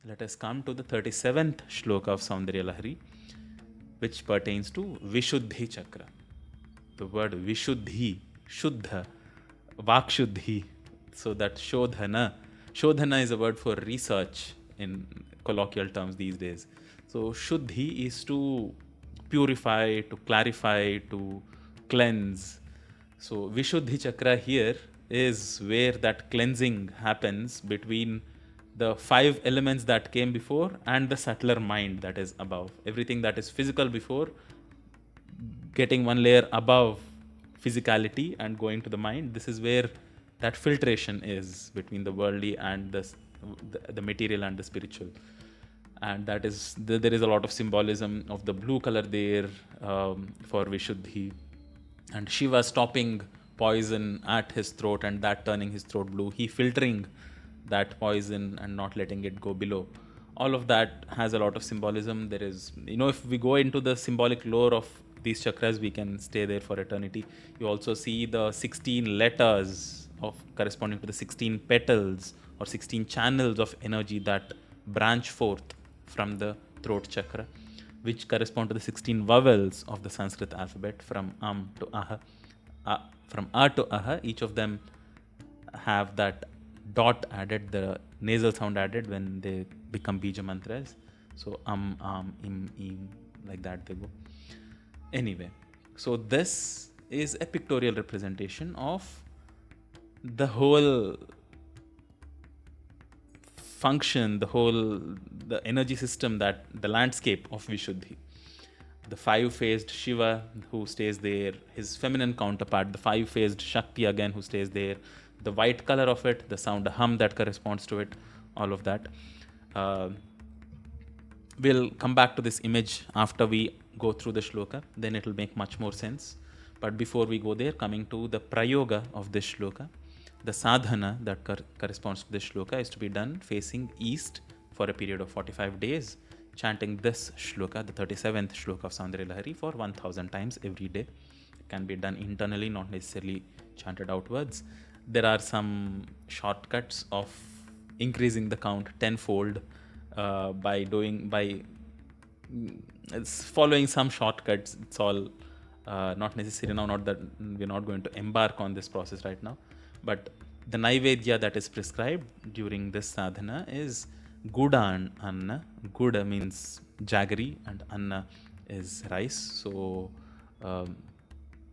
let us come to the 37th Shloka of Soundarya Lahari, which pertains to Vishuddhi Chakra. The word Vishuddhi, Shuddha, Vakshuddhi, so that Shodhana is a word for research in colloquial terms these days. So Shuddhi is to purify, to clarify, to cleanse. So Vishuddhi Chakra here is where that cleansing happens between the 5 elements that came before and the subtler mind that is above. Everything that is physical before, getting one layer above physicality and going to the mind. This is where that filtration is between the worldly and the material and the spiritual. And that is there is a lot of symbolism of the blue color there for Vishuddhi, and Shiva stopping poison at his throat and that turning his throat blue, he filtering that poison and not letting it go below. All of that has a lot of symbolism. There is, if we go into the symbolic lore of these chakras, we can stay there for eternity. You also see the 16 letters of corresponding to the 16 petals or 16 channels of energy that branch forth from the throat chakra, which correspond to the 16 vowels of the Sanskrit alphabet from to aha. From a to aha, each of them have that dot added, the nasal sound added when they become bija mantras. So im, like that they go. Anyway, so this is a pictorial representation of the whole function, the energy system, that the landscape of Vishuddhi. The 5-faced Shiva who stays there, his feminine counterpart, the 5-faced Shakti again who stays there, the white color of it, the sound hum that corresponds to it, all of that. We'll come back to this image after we go through the shloka, then it will make much more sense. But before we go there, coming to the prayoga of this shloka, the sadhana that corresponds to this shloka is to be done facing east for a period of 45 days, chanting this shloka, the 37th shloka of Soundarya Lahari, for 1000 times every day. It can be done internally, not necessarily chanted outwards. There are some shortcuts of increasing the count tenfold by following some shortcuts. It's all not necessary now, not that we're not going to embark on this process right now. But the naivedya that is prescribed during this sadhana is Guda Anna. Guda means jaggery and Anna is rice. So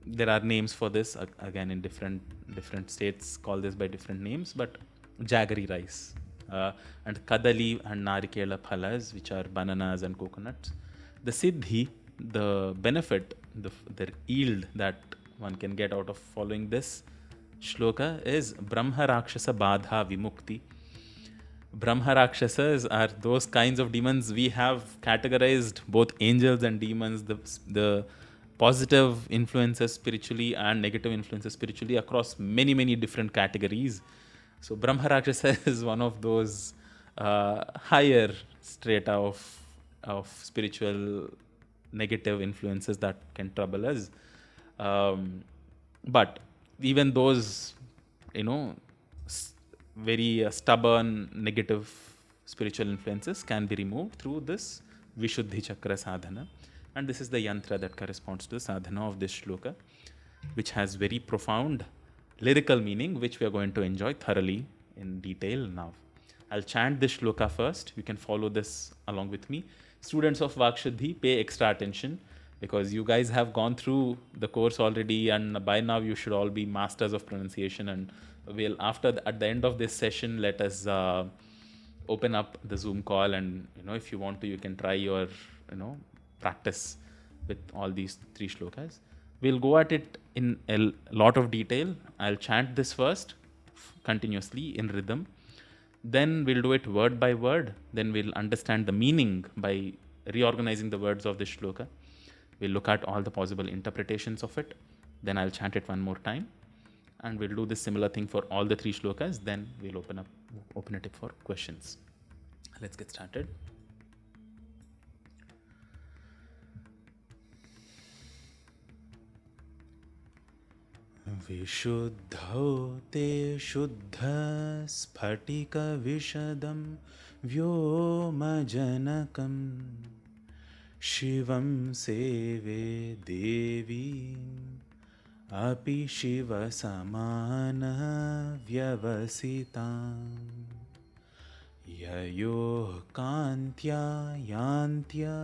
there are names for this, again in different states call this by different names, but jaggery rice. And Kadali and Narikela phalas, which are bananas and coconuts. The Siddhi, the benefit, the yield that one can get out of following this shloka is Brahma Rakshasa Badha Vimukti. Brahma Rakshasas are those kinds of demons. We have categorized both angels and demons, the positive influences spiritually and negative influences spiritually, across many different categories. So Brahma Rakshasa is one of those higher strata of spiritual negative influences that can trouble us. But even those, very stubborn negative spiritual influences can be removed through this Vishuddhi Chakra sadhana. And this is the yantra that corresponds to the sadhana of this shloka, which has very profound lyrical meaning, which we are going to enjoy thoroughly in detail now. I'll chant this shloka first. You can follow this along with me. Students of Vakshuddhi, pay extra attention, because you guys have gone through the course already, and by now you should all be masters of pronunciation. And we'll at the end of this session, let us open up the Zoom call, and if you want to, you can try your practice with all these 3 shlokas. We'll go at it in a lot of detail. I'll chant this first continuously in rhythm. Then we'll do it word by word. Then we'll understand the meaning by reorganizing the words of this shloka. We'll look at all the possible interpretations of it. Then I'll chant it one more time. And we'll do this similar thing for all the 3 shlokas. Then we'll open it up for questions. Let's get started. Vishuddho te shuddha sphatika vishadam व्योमजनकं शिवं सेवे देवीम् अपि शिवसमानव्यवसिताम् ययोः कान्त्या यान्त्या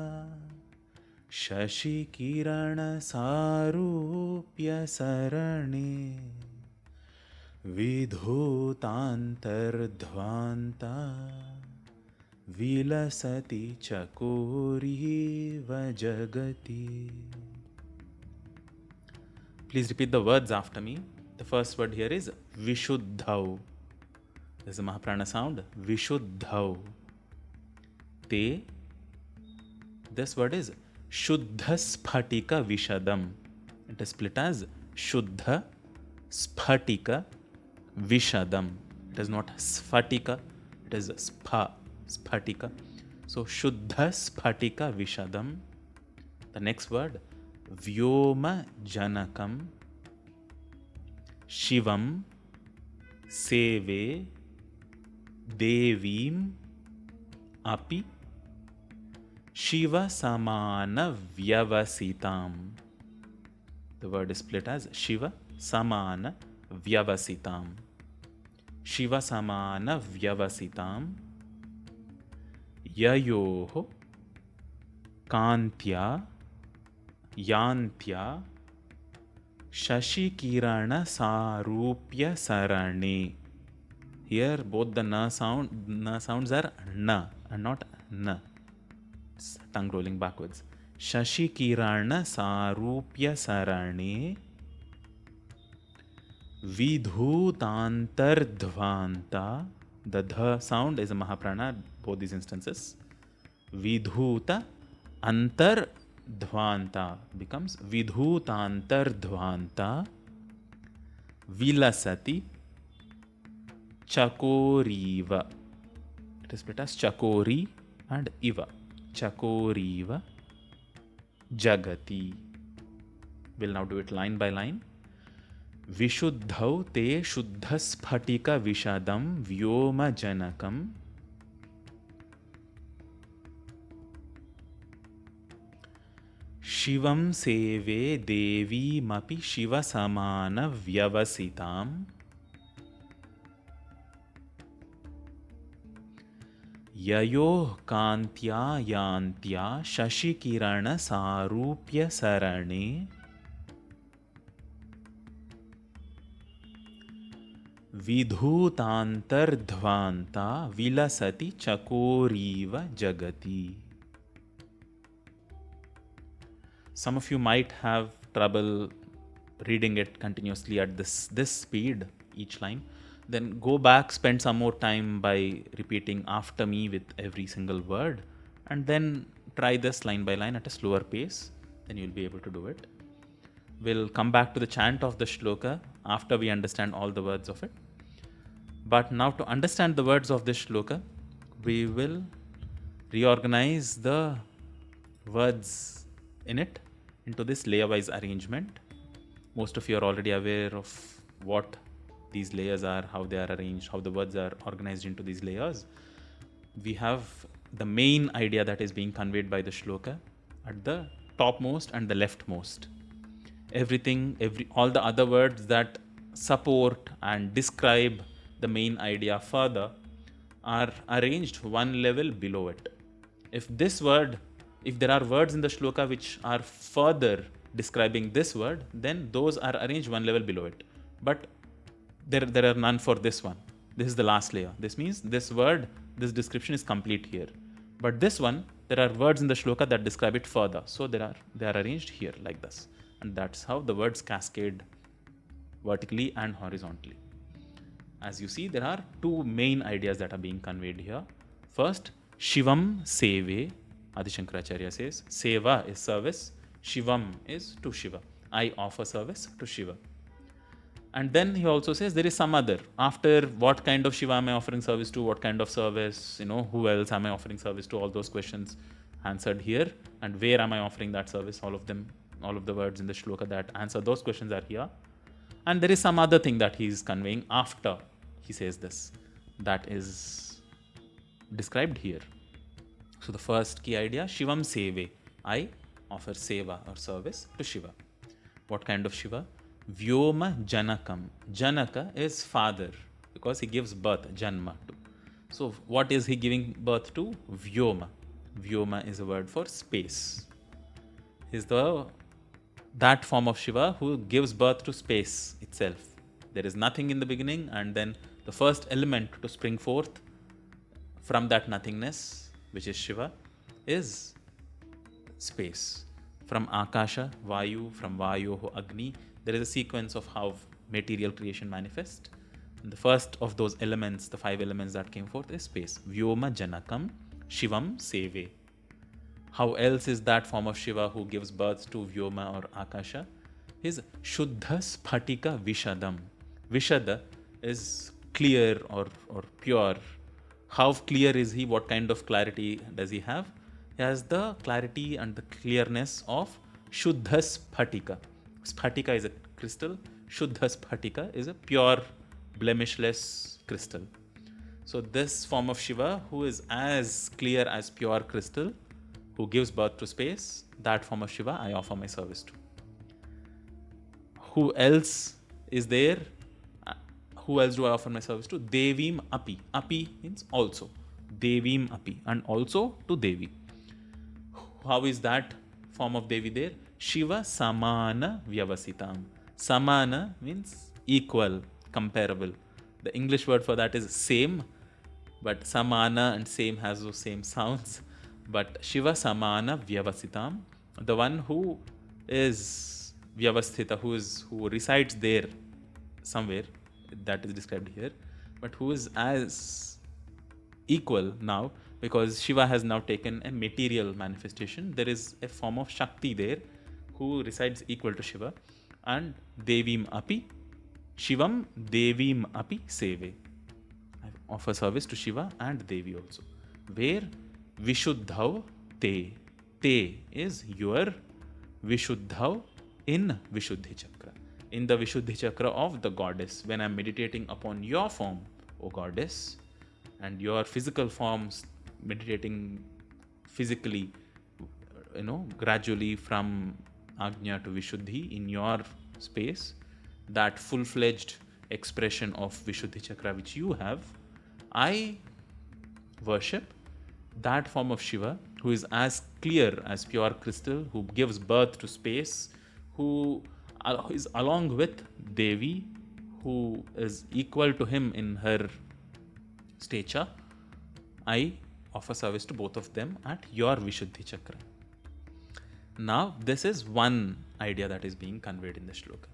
शशिकिरणसारूप्यसरणे विधूतान्तर्ध्वान्ता विलसति चकोरीव जगति. Please repeat the words after me. The first word here is Vishuddhau. This is a Mahaprana sound. Vishuddhau. Te. This word is Shuddha Sphatika Vishadam. It is split as Shuddha Sphatika Vishadam. It is not Sphatika. It is Sphatika. So Shuddha Sphatika Vishadam. The next word Vyoma Janakam Shivam Seve Devim Api Shiva Samana Vyavasitam. The word is split as Shiva Samana Vyavasitam. Shiva Samana Vyavasitam Yayoho Kantya Yantya Shashikirana Sarupya Sarane. Here both the na sounds are na and not na. It's tongue rolling backwards. Shashikirana Sarupya Sarane Vidhutantardhvanta. The dha sound is a Mahaprana, both these instances. Vidhuta Antardhvanta becomes Vidhutantardhvanta Vilasati Chakoriva. It is split as Chakori and Iva. Chakoriva Jagati. We'll now do it line by line. Vishuddhau te Shuddha Sphatika Vishadam Vyoma Janakam Shivam Seve Devi Mapi Shiva Samana Vyavasitam Yayo Kantya Yantya Shashikirana Sarupya Sarane Vidhutantardhvanta Vilasati Chakoriva Jagati. Some of you might have trouble reading it continuously at this speed, each line. Then go back, spend some more time by repeating after me with every single word, and then try this line by line at a slower pace. Then you'll be able to do it. We'll come back to the chant of the shloka after we understand all the words of it. But now, to understand the words of this shloka, we will reorganize the words in it into this layer-wise arrangement. Most of you are already aware of what these layers are, how they are arranged, how the words are organized into these layers. We have the main idea that is being conveyed by the shloka at the topmost and the leftmost. All the other words that support and describe the main idea further are arranged one level below it. If there are words in the shloka which are further describing this word, then those are arranged one level below it. But there are none for this one. This is the last layer. This means this description is complete here. But this one, there are words in the shloka that describe it further. So they are arranged here like this. And that's how the words cascade vertically and horizontally. As you see, there are two main ideas that are being conveyed here. First, Shivam Seve. Adi Shankaracharya says, Seva is service, Shivam is to Shiva. I offer service to Shiva. And then he also says there is some other. After what kind of Shiva am I offering service to? What kind of service? Who else am I offering service to? All those questions answered here. And where am I offering that service? All of the words in the shloka that answer those questions are here. And there is some other thing that he is conveying after he says this. That is described here. So the first key idea, Shivam Seve. I offer seva or service to Shiva. What kind of Shiva? Vyoma Janakam. Janaka is father because he gives birth, Janma to. So what is he giving birth to? Vyoma. Vyoma is a word for space. He's that form of Shiva who gives birth to space itself. There is nothing in the beginning, and then the first element to spring forth from that nothingness, which is Shiva, is space. From Akasha, Vayu, from Vayoho, Agni, there is a sequence of how material creation manifests. And the first of those elements, the 5 elements that came forth, is space. Vyoma Janakam Shivam Seve. How else is that form of Shiva who gives birth to Vyoma or Akasha? Is Shuddha Sphatika Vishadam. Vishada is clear or pure. How clear is he? What kind of clarity does he have? He has the clarity and the clearness of Shuddha Sphatika. Sphatika is a crystal. Shuddha Sphatika is a pure, blemishless crystal. So this form of Shiva, who is as clear as pure crystal, who gives birth to space, that form of Shiva I offer my service to. Who else is there? Who else do I offer my service to? Devim Api. Api means also. Devim Api. And also to Devi. How is that form of Devi there? Shiva Samana Vyavasitam. Samana means equal, comparable. The English word for that is same, but Samana and same has those same sounds. But Shiva Samana Vyavasitam, the one who is Vyavasthita, who resides there somewhere, that is described here, but who is as equal now, because Shiva has now taken a material manifestation. There is a form of Shakti there who resides equal to Shiva. And Devim Api, Shivam Devim Api Seve. I offer service to Shiva and Devi also. Where Vishuddhav Te. Te is your Vishuddhav in Vishuddhi Chakra. In the Vishuddhi Chakra of the goddess. When I am meditating upon your form, O goddess, and your physical forms, meditating physically, gradually from Ajna to Vishuddhi in your space, that full-fledged expression of Vishuddhi Chakra which you have, I worship that form of Shiva who is as clear as pure crystal, who gives birth to space, who is along with Devi, who is equal to him in her stature. I offer service to both of them at your Vishuddhi Chakra. Now, this is one idea that is being conveyed in the shloka.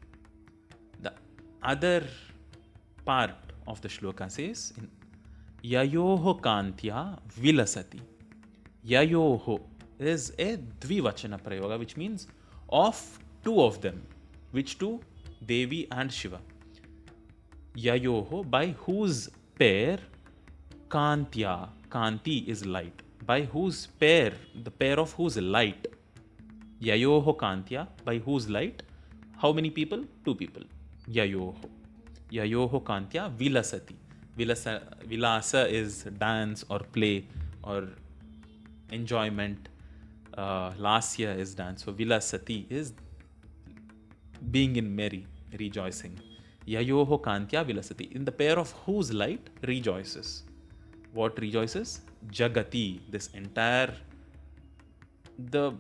The other part of the shloka says, Yayoho Kantya Vilasati. Yayoho is a Dvivachana Prayoga, which means of two of them. Which two? Devi and Shiva. Yayoho, by whose pair? Kantya. Kanti is light. By whose pair? The pair of whose light? Yayoho Kantya, by whose light? How many people? 2 people. Yayoho. Yayoho Kantya Vilasati. Vilasa is dance or play or enjoyment. Lasya is dance. So Vilasati is being in merry, rejoicing. Yayoho Kantya Vilasati. In the pair of whose light rejoices. What rejoices? Jagati. This entire... The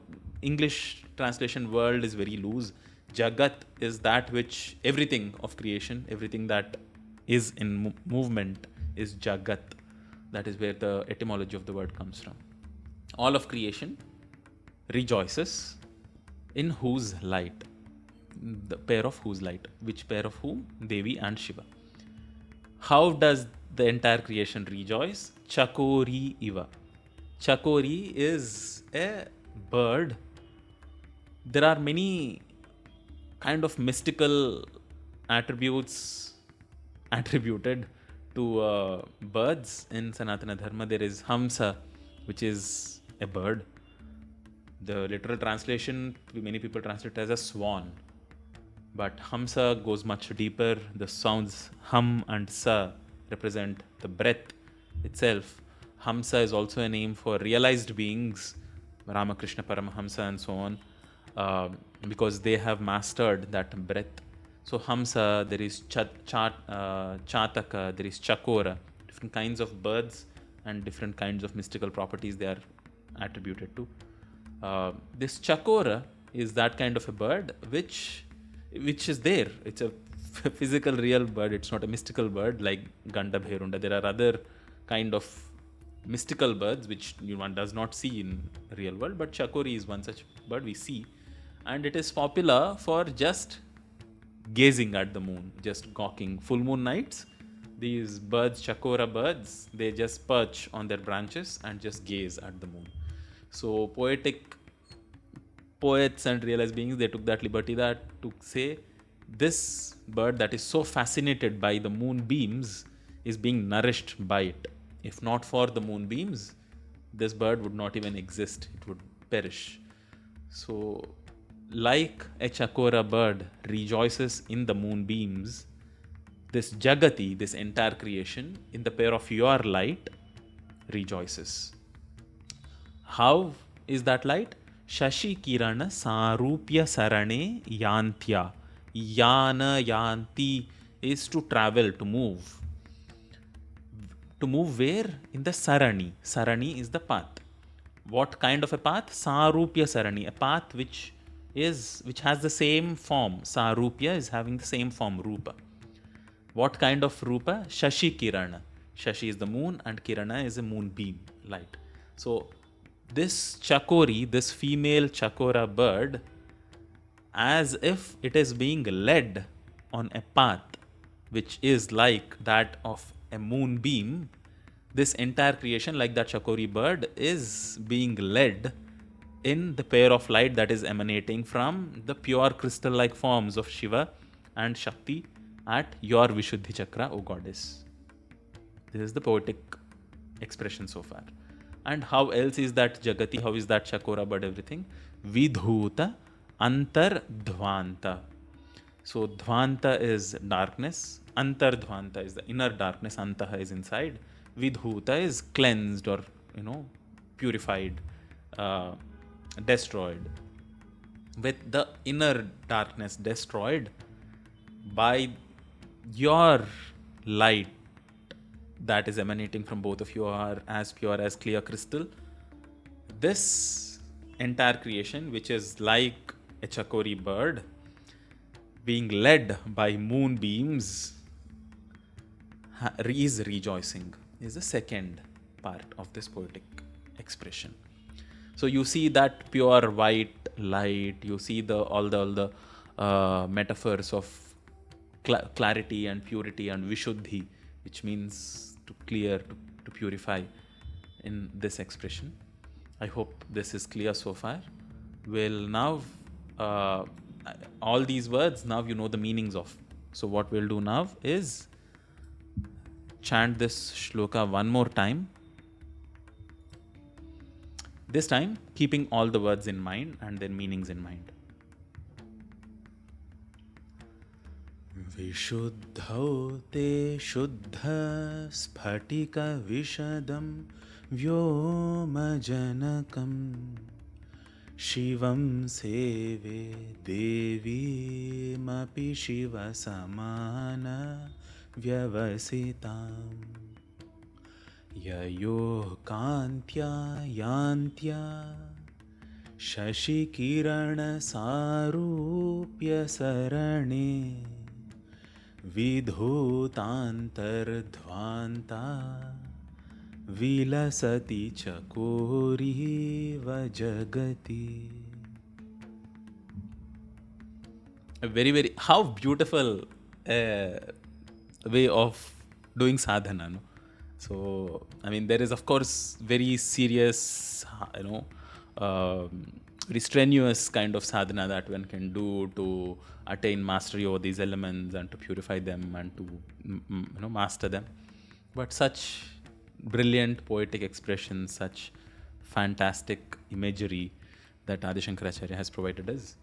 English translation world is very loose. Jagat is that which, everything of creation, everything that is in movement is Jagat. That is where the etymology of the word comes from. All of creation rejoices in whose light? The pair of whose light? Which pair of whom? Devi and Shiva. How does the entire creation rejoice? Chakori iva. Chakori is a bird. There are many kind of mystical attributes attributed to birds in Sanatana Dharma. There is Hamsa, which is a bird. The literal translation, many people translate it as a swan. But Hamsa goes much deeper. The sounds Ham and Sa represent the breath itself. Hamsa is also a name for realized beings, Ramakrishna Paramahamsa and so on, because they have mastered that breath. So Hamsa, there is Chataka, there is Chakora, different kinds of birds and different kinds of mystical properties they are attributed to. This Chakora is that kind of a bird which is there. It's a physical, real bird. It's not a mystical bird like Ganda Bherunda. There are other kind of mystical birds which one does not see in real world, but Chakori is one such bird we see, and it is popular for just gazing at the moon, just gawking. Full moon nights, these birds, Chakora birds, they just perch on their branches and just gaze at the moon. So poets and realized beings, they took that liberty that to say this bird that is so fascinated by the moonbeams is being nourished by it. If not for the moonbeams, this bird would not even exist. It would perish. So, like a Chakora bird rejoices in the moonbeams, this Jagati, this entire creation, in the pair of your light, rejoices. How is that light? Shashi Kirana Sarupya Sarane Yantya. Yana Yanti is to travel, to move. To move where? In the Sarani. Sarani is the path. What kind of a path? Sarupya Sarani, a path which has the same form. Sarupya is having the same form, Rupa. What kind of Rupa? Shashi Kirana. Shashi is the moon and Kirana is a moonbeam, light. So this Chakori, this female Chakora bird, as if it is being led on a path which is like that of a moonbeam, this entire creation, like that Chakori bird, is being led in the pair of light that is emanating from the pure crystal-like forms of Shiva and Shakti at your Vishuddhi Chakra, O Goddess. This is the poetic expression so far. And how else is that Jagati? How is that Chakora bird? Everything. Vidhuta Antar Dhvanta. So Dhvanta is darkness. Antar Dhvanta is the inner darkness. Antaha is inside. Vidhuta is cleansed or purified, destroyed. With the inner darkness destroyed by your light that is emanating from both of you are as pure as clear crystal. This entire creation, which is like a Chakori bird, being led by moonbeams, is rejoicing, is the second part of this poetic expression. So you see that pure white light, you see all the metaphors of clarity and purity and Vishuddhi, which means to clear, to purify in this expression. I hope this is clear so far. We'll now, all these words, now you know the meanings of. So what we'll do now is chant this shloka one more time. This time, keeping all the words in mind and their meanings in mind. Vishuddhau te shuddha sphatika vishadam vyoma janakam shivam seve devi mapi shiva samana vyavasitam yayo kantya yantya shashi kirana sarupya sarane vidhutantardhvanta vilasati chakori vajagati. A very, how beautiful way of doing sadhana, no? So, I mean, there is, of course, very serious, very strenuous kind of sadhana that one can do to attain mastery over these elements and to purify them and to master them. But such brilliant poetic expressions, such fantastic imagery that Adi Shankaracharya has provided us,